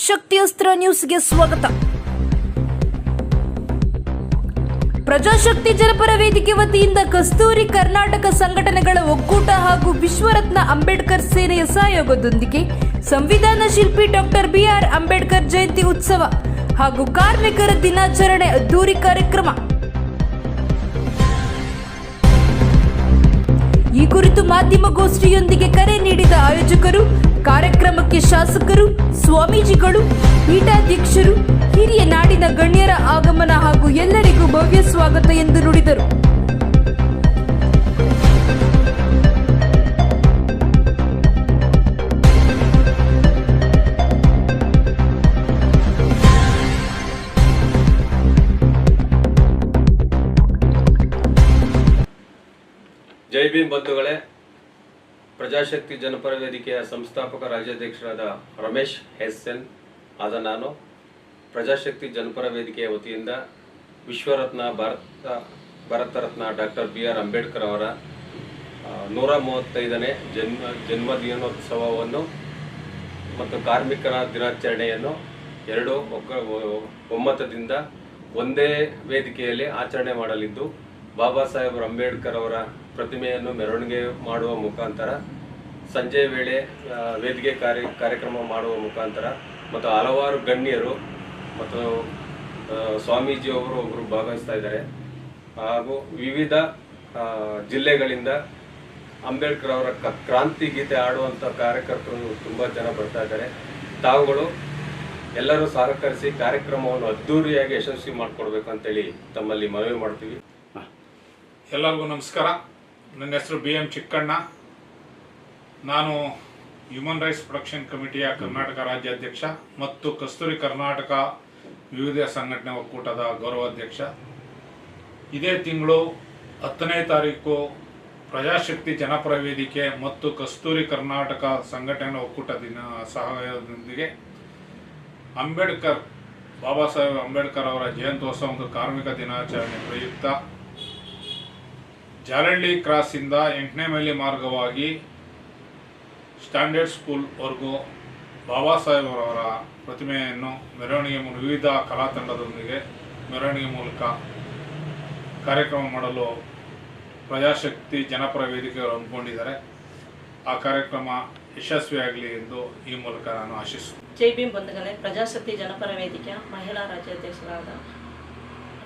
ಶಕ್ತಿಯಸ್ತ್ರ ನ್ಯೂಸ್ಗೆ ಸ್ವಾಗತ. ಪ್ರಜಾಶಕ್ತಿ ಜನಪರ ವೇದಿಕೆ ವತಿಯಿಂದ ಕಸ್ತೂರಿ ಕರ್ನಾಟಕ ಸಂಘಟನೆಗಳ ಒಕ್ಕೂಟ ಹಾಗೂ ವಿಶ್ವರತ್ನ ಅಂಬೇಡ್ಕರ್ ಸೇನೆಯ ಸಹಯೋಗದೊಂದಿಗೆ ಸಂವಿಧಾನ ಶಿಲ್ಪಿ ಡಾಕ್ಟರ್ ಬಿಆರ್ ಅಂಬೇಡ್ಕರ್ ಜಯಂತಿ ಉತ್ಸವ ಹಾಗೂ ಕಾರ್ಮಿಕರ ದಿನಾಚರಣೆ ಅದ್ದೂರಿ ಕಾರ್ಯಕ್ರಮ. ಈ ಕುರಿತು ಮಾಧ್ಯಮಗೋಷ್ಠಿಯೊಂದಿಗೆ ಕರೆ ನೀಡಿದ ಆಯೋಜಕರು, ಕಾರ್ಯಕ್ರಮಕ್ಕೆ ಶಾಸಕರು, ಸ್ವಾಮೀಜಿಗಳು, ಪೀಠಾಧ್ಯಕ್ಷರು, ಹಿರಿಯ ನಾಡಿನ ಗಣ್ಯರ ಆಗಮನ ಹಾಗೂ ಎಲ್ಲರಿಗೂ ಭವ್ಯ ಸ್ವಾಗತ ಎಂದು ನುಡಿದರು. ಜೈ ಭೀಮ್ ಬಂಧುಗಳೇ, ಪ್ರಜಾಶಕ್ತಿ ಜನಪರ ವೇದಿಕೆಯ ಸಂಸ್ಥಾಪಕ ರಾಜ್ಯಾಧ್ಯಕ್ಷರಾದ ರಮೇಶ್ ಎನ್ ಆದ ನಾನು ಪ್ರಜಾಶಕ್ತಿ ಜನಪರ ವೇದಿಕೆಯ ವತಿಯಿಂದ ವಿಶ್ವರತ್ನ ಭಾರತ ರತ್ನ ಡಾಕ್ಟರ್ ಬಿಆರ್ ಅಂಬೇಡ್ಕರ್ ಅವರ 135ನೇ ಜನ್ಮದಿನೋತ್ಸವವನ್ನು ಮತ್ತು ಕಾರ್ಮಿಕರ ದಿನಾಚರಣೆಯನ್ನು ಎರಡು ಒಮ್ಮತದಿಂದ ಒಂದೇ ವೇದಿಕೆಯಲ್ಲಿ ಆಚರಣೆ ಮಾಡಲಿದ್ದು, ಬಾಬಾ ಸಾಹೇಬ್ ಅಂಬೇಡ್ಕರ್ ಅವರ ಪ್ರತಿಮೆಯನ್ನು ಮೆರವಣಿಗೆ ಮಾಡುವ ಮುಖಾಂತರ, ಸಂಜೆ ವೇಳೆ ವೇದಿಕೆ ಕಾರ್ಯಕ್ರಮ ಮಾಡುವ ಮುಖಾಂತರ ಮತ್ತು ಹಲವಾರು ಗಣ್ಯರು ಮತ್ತು ಸ್ವಾಮೀಜಿಯವರು ಒಬ್ಬರು ಭಾಗವಹಿಸ್ತಾ ಇದ್ದಾರೆ. ಹಾಗೂ ವಿವಿಧ ಜಿಲ್ಲೆಗಳಿಂದ ಅಂಬೇಡ್ಕರ್ ಅವರ ಕ್ರಾಂತಿ ಗೀತೆ ಆಡುವಂಥ ಕಾರ್ಯಕರ್ತರು ತುಂಬ ಜನ ಬರ್ತಾ ಇದ್ದಾರೆ. ತಾವುಗಳು ಎಲ್ಲರೂ ಸಹಕರಿಸಿ ಕಾರ್ಯಕ್ರಮವನ್ನು ಅದ್ದೂರಿಯಾಗಿ ಯಶಸ್ವಿ ಮಾಡಿಕೊಡ್ಬೇಕಂತೇಳಿ ತಮ್ಮಲ್ಲಿ ಮನವಿ ಮಾಡ್ತೀವಿ. ಎಲ್ಲರಿಗೂ ನಮಸ್ಕಾರ. ನನ್ನ ಹೆಸರು BM ಚಿಕ್ಕಣ್ಣ. ನಾನು ಹ್ಯೂಮನ್ ರೈಟ್ಸ್ ಪ್ರೊಟೆಕ್ಷನ್ ಕಮಿಟಿಯ ಕರ್ನಾಟಕ ರಾಜ್ಯಾಧ್ಯಕ್ಷ ಮತ್ತು ಕಸ್ತೂರಿ ಕರ್ನಾಟಕ ವಿವಿಧ ಸಂಘಟನೆ ಒಕ್ಕೂಟದ ಗೌರವಾಧ್ಯಕ್ಷ. ಇದೇ ತಿಂಗಳು 10ನೇ ತಾರೀಕು ಪ್ರಜಾಶಕ್ತಿ ಜನಪರ ವೇದಿಕೆ ಮತ್ತು ಕಸ್ತೂರಿ ಕರ್ನಾಟಕ ಸಂಘಟನೆ ಒಕ್ಕೂಟ ಸಹಯೋಗದೊಂದಿಗೆ ಬಾಬಾ ಸಾಹೇಬ್ ಅಂಬೇಡ್ಕರ್ ಅವರ ಜಯಂತ್ಯೋತ್ಸವ ಮತ್ತು ಕಾರ್ಮಿಕ ದಿನಾಚರಣೆ ಪ್ರಯುಕ್ತ ಜಾಲಹಳ್ಳಿ ಕ್ರಾಸಿಂದ 8ನೇ ಮೈಲಿ ಮಾರ್ಗವಾಗಿ ಸ್ಟ್ಯಾಂಡರ್ಡ್ ಸ್ಕೂಲ್ವರೆಗೂ ಬಾಬಾ ಸಾಹೇಬ್ ಅವರ ಪ್ರತಿಮೆಯನ್ನು ಮೆರವಣಿಗೆ ವಿವಿಧ ಕಲಾ ತಂಡದೊಂದಿಗೆ ಮೆರವಣಿಗೆ ಮೂಲಕ ಕಾರ್ಯಕ್ರಮ ಮಾಡಲು ಪ್ರಜಾಶಕ್ತಿ ಜನಪರ ವೇದಿಕೆಯವರು ಅಂದ್ಕೊಂಡಿದ್ದಾರೆ. ಆ ಕಾರ್ಯಕ್ರಮ ಯಶಸ್ವಿಯಾಗಲಿ ಎಂದು ಈ ಮೂಲಕ ನಾನು ಆಶಿಸುತ್ತೇನೆ. ಜೈ ಭೀಮ್ ಬಂಧುಗಳೇ, ಪ್ರಜಾಶಕ್ತಿ ಜನಪರ ವೇದಿಕೆಯ ಮಹಿಳಾ ರಾಜ್ಯಾಧ್ಯಕ್ಷರಾದ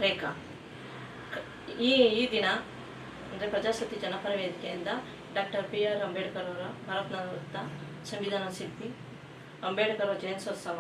ರೇಖಾ. ಈ ದಿನ ಅಂದರೆ ಪ್ರಜಾಶಕ್ತಿ ಜನಪರ ವೇದಿಕೆಯಿಂದ ಡಾಕ್ಟರ್ ಬಿಆರ್ ಅಂಬೇಡ್ಕರ್ ಅವರ ಭಾರತ ರತ್ನ ಸಂವಿಧಾನ ಶಿಲ್ಪಿ ಅಂಬೇಡ್ಕರ್ ಜಯಂತ್ಯೋತ್ಸವ